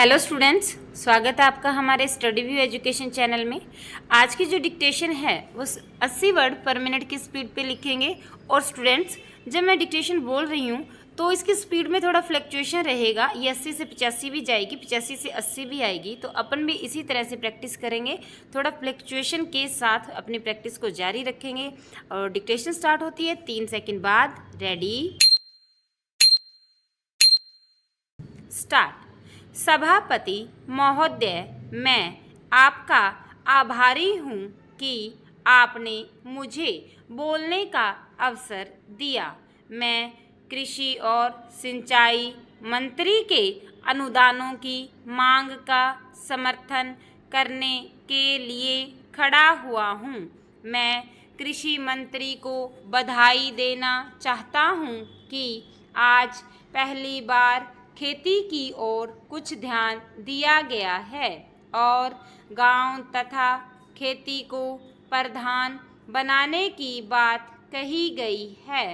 Hello students, स्वागत है आपका हमारे स्टडी व्यू एजुकेशन चैनल में। आज की जो डिक्टेशन है वो 80 वर्ड पर मिनट की स्पीड पे लिखेंगे। और स्टूडेंट्स, जब मैं डिक्टेशन बोल रही हूँ तो इसकी स्पीड में थोड़ा फ्लक्चुएशन रहेगा। ये 80 से 85 भी जाएगी, 85 से 80 भी आएगी। तो अपन भी इसी तरह से प्रैक्टिस करेंगे, थोड़ा फ्लक्चुएशन के साथ अपनी प्रैक्टिस को जारी रखेंगे। और डिक्टेशन स्टार्ट होती है 3 सेकेंड बाद। Ready, start. सभापति महोदय, मैं आपका आभारी हूँ कि आपने मुझे बोलने का अवसर दिया। मैं कृषि और सिंचाई मंत्री के अनुदानों की मांग का समर्थन करने के लिए खड़ा हुआ हूँ। मैं कृषि मंत्री को बधाई देना चाहता हूँ कि आज पहली बार खेती की ओर कुछ ध्यान दिया गया है और गांव तथा खेती को प्रधान बनाने की बात कही गई है।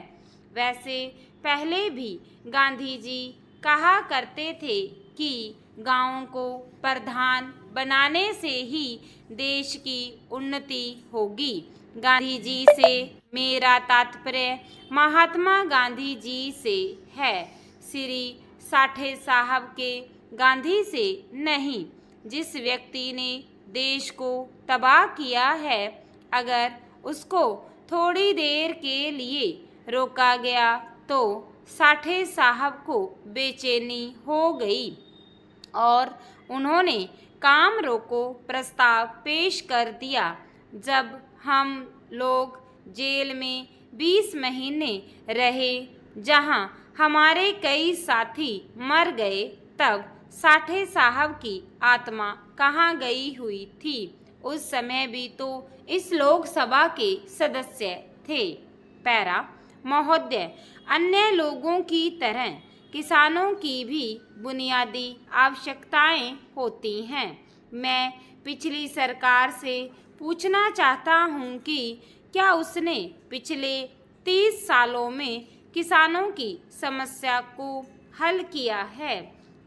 वैसे पहले भी गांधी जी कहा करते थे कि गांवों को प्रधान बनाने से ही देश की उन्नति होगी। गांधी जी से मेरा तात्पर्य महात्मा गांधी जी से है, श्री साठे साहब के गांधी से नहीं। जिस व्यक्ति ने देश को तबाह किया है, अगर उसको थोड़ी देर के लिए रोका गया तो साठे साहब को बेचैनी हो गई और उन्होंने काम रोको प्रस्ताव पेश कर दिया। जब हम लोग जेल में 20 महीने रहे, जहां हमारे कई साथी मर गए, तब साठे साहब की आत्मा कहाँ गई हुई थी? उस समय भी तो इस लोकसभा के सदस्य थे। पैरा, महोदय, अन्य लोगों की तरह किसानों की भी बुनियादी आवश्यकताएं होती हैं। मैं पिछली सरकार से पूछना चाहता हूं कि क्या उसने पिछले 30 सालों में किसानों की समस्या को हल किया है?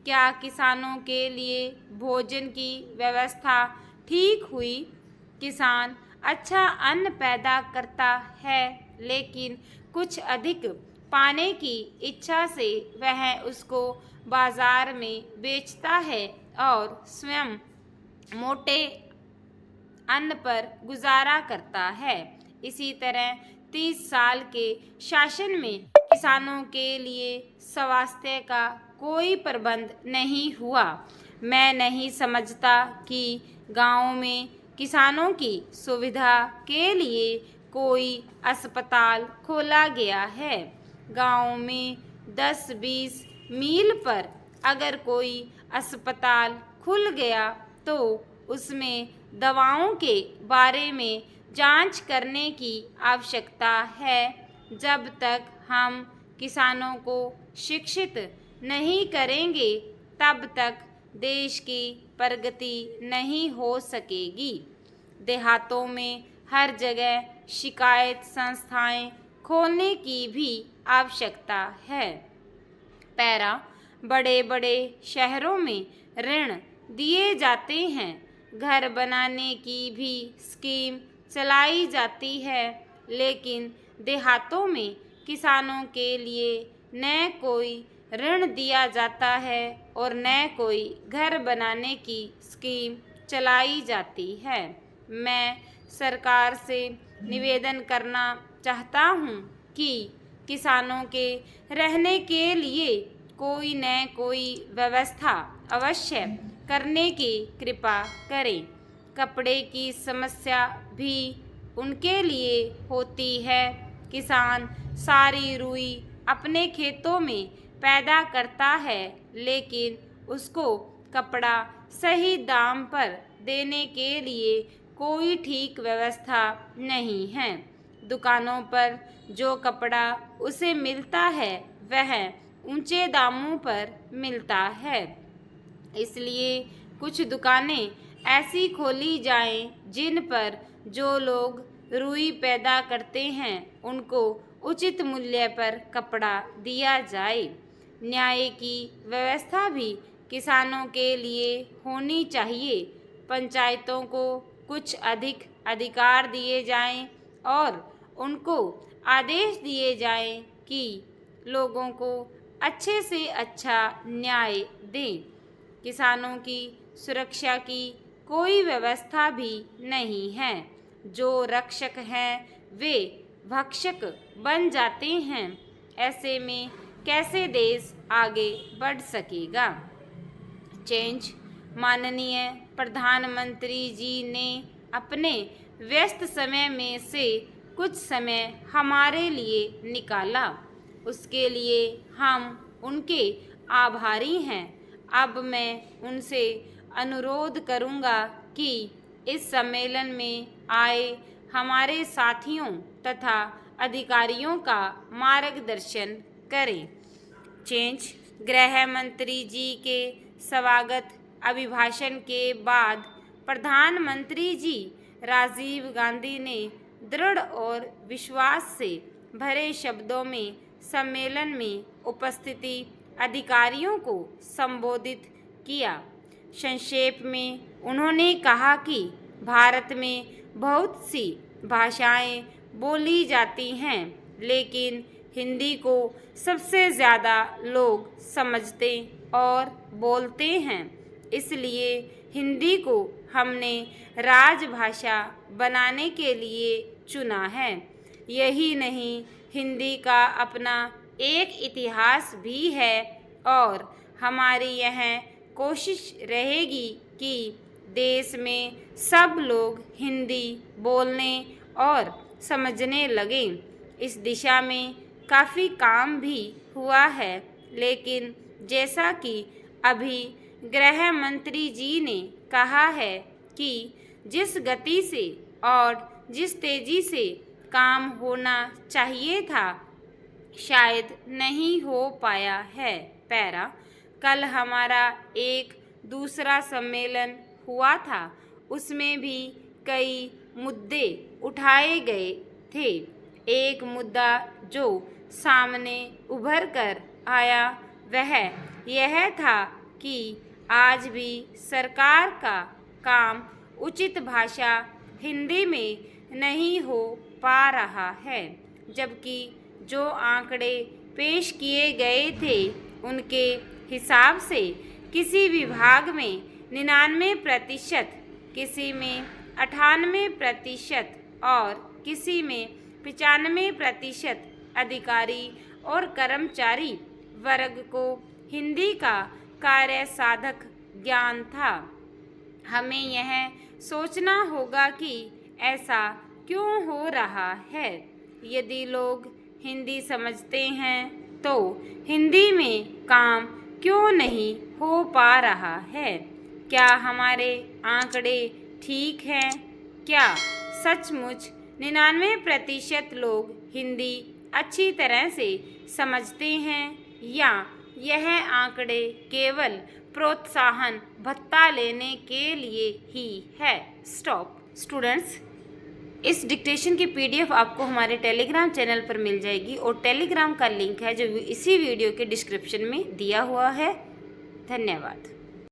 क्या किसानों के लिए भोजन की व्यवस्था ठीक हुई? किसान अच्छा अन्न पैदा करता है, लेकिन कुछ अधिक पाने की इच्छा से वह उसको बाजार में बेचता है और स्वयं मोटे अन्न पर गुजारा करता है। इसी तरह 30 साल के शासन में किसानों के लिए स्वास्थ्य का कोई प्रबंध नहीं हुआ। मैं नहीं समझता कि गांव में किसानों की सुविधा के लिए कोई अस्पताल खोला गया है। गांव में 10-20 मील पर अगर कोई अस्पताल खुल गया तो उसमें दवाओं के बारे में जांच करने की आवश्यकता है। जब तक हम किसानों को शिक्षित नहीं करेंगे, तब तक देश की प्रगति नहीं हो सकेगी। देहातों में हर जगह शिकायत संस्थाएं खोलने की भी आवश्यकता है। पैरा, बड़े बड़े शहरों में ऋण दिए जाते हैं, घर बनाने की भी स्कीम चलाई जाती है, लेकिन देहातों में किसानों के लिए न कोई ऋण दिया जाता है और न कोई घर बनाने की स्कीम चलाई जाती है। मैं सरकार से निवेदन करना चाहता हूँ कि किसानों के रहने के लिए कोई न कोई व्यवस्था अवश्य करने की कृपा करें। कपड़े की समस्या भी उनके लिए होती है। किसान सारी रुई अपने खेतों में पैदा करता है, लेकिन उसको कपड़ा सही दाम पर देने के लिए कोई ठीक व्यवस्था नहीं है। दुकानों पर जो कपड़ा उसे मिलता है वह ऊंचे दामों पर मिलता है। इसलिए कुछ दुकानें ऐसी खोली जाएं जिन पर जो लोग रुई पैदा करते हैं उनको उचित मूल्य पर कपड़ा दिया जाए। न्याय की व्यवस्था भी किसानों के लिए होनी चाहिए। पंचायतों को कुछ अधिक अधिकार दिए जाएं और उनको आदेश दिए जाएं कि लोगों को अच्छे से अच्छा न्याय दें। किसानों की सुरक्षा की कोई व्यवस्था भी नहीं है। जो रक्षक हैं वे भक्षक बन जाते हैं। ऐसे में कैसे देश आगे बढ़ सकेगा। चेंज। माननीय प्रधानमंत्री जी ने अपने व्यस्त समय में से कुछ समय हमारे लिए निकाला, उसके लिए हम उनके आभारी हैं। अब मैं उनसे अनुरोध करूंगा कि इस सम्मेलन में आए हमारे साथियों तथा अधिकारियों का मार्गदर्शन करें। चेंज। गृह मंत्री जी के स्वागत अभिभाषण के बाद प्रधानमंत्री जी राजीव गांधी ने दृढ़ और विश्वास से भरे शब्दों में सम्मेलन में उपस्थिति अधिकारियों को संबोधित किया। संक्षेप में उन्होंने कहा कि भारत में बहुत सी भाषाएं बोली जाती हैं, लेकिन हिंदी को सबसे ज़्यादा लोग समझते और बोलते हैं। इसलिए हिंदी को हमने राजभाषा बनाने के लिए चुना है। यही नहीं, हिंदी का अपना एक इतिहास भी है और हमारी यह कोशिश रहेगी कि देश में सब लोग हिंदी बोलने और समझने लगें। इस दिशा में काफ़ी काम भी हुआ है, लेकिन जैसा कि अभी गृह मंत्री जी ने कहा है कि जिस गति से और जिस तेज़ी से काम होना चाहिए था, शायद नहीं हो पाया है। पैरा। कल हमारा एक दूसरा सम्मेलन हुआ था, उसमें भी कई मुद्दे उठाए गए थे। एक मुद्दा जो सामने उभर कर आया वह यह था कि आज भी सरकार का काम उचित भाषा हिंदी में नहीं हो पा रहा है, जबकि जो आंकड़े पेश किए गए थे उनके हिसाब से किसी विभाग में 99%, किसी में 98% और किसी में 95% अधिकारी और कर्मचारी वर्ग को हिंदी का कार्य साधक ज्ञान था। हमें यह सोचना होगा कि ऐसा क्यों हो रहा है। यदि लोग हिंदी समझते हैं तो हिंदी में काम क्यों नहीं हो पा रहा है। क्या हमारे आंकड़े ठीक हैं? क्या सचमुच 99% लोग हिंदी अच्छी तरह से समझते हैं, या यह आंकड़े केवल प्रोत्साहन भत्ता लेने के लिए ही है। स्टॉप। स्टूडेंट्स, इस डिक्टेशन की PDF आपको हमारे टेलीग्राम चैनल पर मिल जाएगी और टेलीग्राम का लिंक है जो इसी वीडियो के डिस्क्रिप्शन में दिया हुआ है। धन्यवाद।